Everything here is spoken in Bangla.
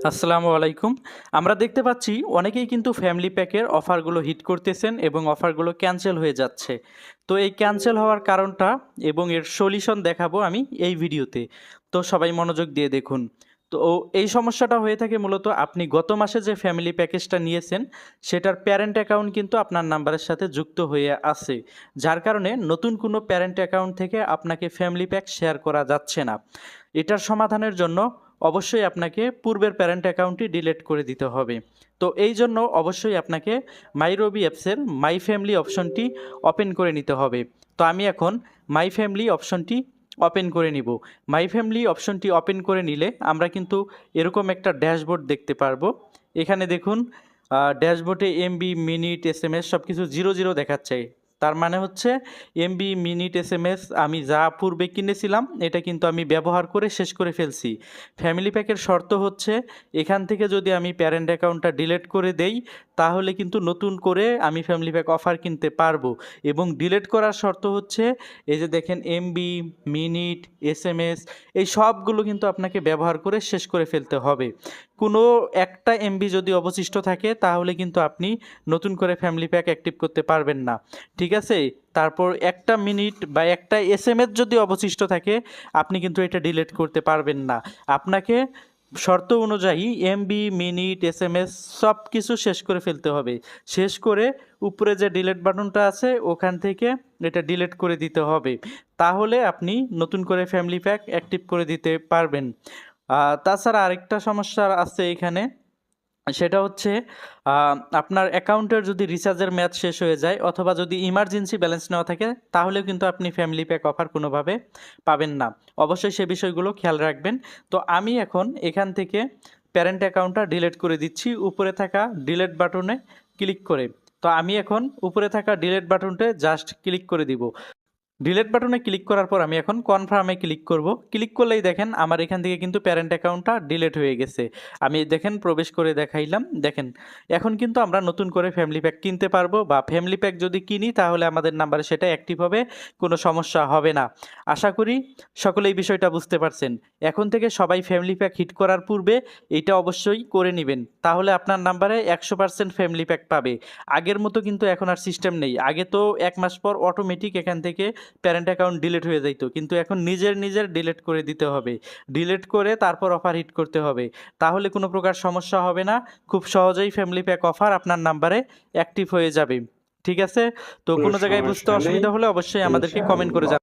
আসসালামু আলাইকুম। আমরা দেখতে পাচ্ছি অনেকেই কিন্তু ফ্যামিলি প্যাকের অফারগুলো হিট করতেছেন এবং অফারগুলো ক্যানসেল হয়ে যাচ্ছে। তো এই ক্যানসেল হওয়ার কারণটা এবং এর সলিউশন দেখাবো আমি এই ভিডিওতে। তো সবাই মনোযোগ দিয়ে দেখুন। তো এই সমস্যাটা হয়ে থাকে মূলত আপনি গত মাসে যে ফ্যামিলি প্যাকেজটা নিয়েছেন সেটার প্যারেন্ট অ্যাকাউন্ট কিন্তু আপনার নাম্বারের সাথে যুক্ত হয়ে আছে। যার কারণে নতুন কোনো প্যারেন্ট অ্যাকাউন্ট থেকে আপনাকে ফ্যামিলি প্যাক শেয়ার করা যাচ্ছে না। এটার সমাধানের জন্য অবশ্যই আপনাকে পূর্বের প্যারেন্ট অ্যাকাউন্টটি ডিলিট করে দিতে হবে। তো এই জন্য অবশ্যই আপনাকে মাই রবি অ্যাপসের মাই ফ্যামিলি অপশনটি ওপেন করে নিতে হবে। তো আমি এখন মাই ফ্যামিলি অপশনটি ওপেন করে নিব। মাই ফ্যামিলি অপশনটি ওপেন করে নিলে আমরা কিন্তু এরকম একটা ড্যাশবোর্ড দেখতে পারবো। এখানে দেখুন ড্যাশবোর্ডে এমবি, মিনিট, এসএমএস সব কিছু জিরো জিরো দেখাচ্ছে। তার মানে হচ্ছে এমবি, মিনিট, এসএমএস আমি যা পূর্বে কিনেছিলাম এটা কিন্তু আমি ব্যবহার করে শেষ করে ফেলছি। ফ্যামিলি প্যাকের শর্ত হচ্ছে এখান থেকে যদি আমি প্যারেন্ট অ্যাকাউন্টটা ডিলিট করে দেই তাহলে কিন্তু নতুন করে আমি ফ্যামিলি প্যাক অফার কিনতে পারবো। এবং ডিলিট করার শর্ত হচ্ছে এই যে দেখেন এমবি, মিনিট, এসএমএস এই সবগুলো কিন্তু আপনাকে ব্যবহার করে শেষ করে ফেলতে হবে। কোনো একটা এমবি যদি অবশিষ্ট থাকে তাহলে কিন্তু আপনি নতুন করে ফ্যামিলি প্যাক অ্যাক্টিভ করতে পারবেন না। ঠিক আছে? তারপর একটা মিনিট বা একটা এসএমএস যদি অবশিষ্ট থাকে আপনি কিন্তু এটা ডিলিট করতে পারবেন না। আপনাকে শর্ত অনুযায়ী এমবি, মিনিট, এসএমএস সব কিছু শেষ করে ফেলতে হবে। শেষ করে উপরে যে ডিলিট বাটনটা আছে ওখান থেকে এটা ডিলিট করে দিতে হবে। তাহলে আপনি নতুন করে ফ্যামিলি প্যাক অ্যাক্টিভ করে দিতে পারবেন। তাছাড়া আরেকটা সমস্যা আছে এখানে, সেটা হচ্ছে আপনার অ্যাকাউন্টের যদি রিচার্জের মেয়াদ শেষ হয়ে যায় অথবা যদি ইমার্জেন্সি ব্যালেন্স নেওয়া থাকে তাহলেও কিন্তু আপনি ফ্যামিলি প্যাক অফার কোনোভাবে পাবেন না। অবশ্যই সে বিষয়গুলো খেয়াল রাখবেন। তো আমি এখন এখান থেকে প্যারেন্ট অ্যাকাউন্টটা ডিলিট করে দিচ্ছি উপরে থাকা ডিলিট বাটনে ক্লিক করে। তো আমি এখন উপরে থাকা ডিলিট বাটনটা জাস্ট ক্লিক করে দিব। ডিলিট বাটনে ক্লিক করার পর আমি এখন কনফার্মে ক্লিক করব। ক্লিক করলেই দেখেন আমার এখান থেকে কিন্তু প্যারেন্ট অ্যাকাউন্টটা ডিলিট হয়ে গেছে। আমি দেখেন প্রবেশ করে দেখাইলাম। দেখেন এখন কিন্তু আমরা নতুন করে ফ্যামিলি প্যাক কিনতে পারবো বা ফ্যামিলি প্যাক যদি কিনি তাহলে আমাদের নাম্বারে সেটা অ্যাক্টিভ হবে, কোনো সমস্যা হবে না। আশা করি সকলে এই বিষয়টা বুঝতে পারছেন। এখন থেকে সবাই ফ্যামিলি প্যাক হিট করার পূর্বে এটা অবশ্যই করে নেবেন, তাহলে আপনার নাম্বারে 100% ফ্যামিলি প্যাক পাবে। আগের মতো কিন্তু এখন আর সিস্টেম নেই। আগে তো 1 মাস পর অটোমেটিক এখান থেকে প্যারেন্ট অ্যাকাউন্ট ডিলিট হয়ে যাইতো, কিন্তু এখন নিজের ডিলিট করে দিতে হবে। ডিলিট করে তারপর অফার হিট করতে হবে, তাহলে কোনো প্রকার সমস্যা হবে না। খুব সহজেই ফ্যামিলি প্যাক অফার আপনার নাম্বারে অ্যাক্টিভ হয়ে যাবে। ঠিক আছে? তো কোনো কোনো জায়গায় বুঝতে সমস্যা নেই, অসুবিধা হলে অবশ্যই আমাদেরকে কমেন্ট করে ইনশাআল্লাহ।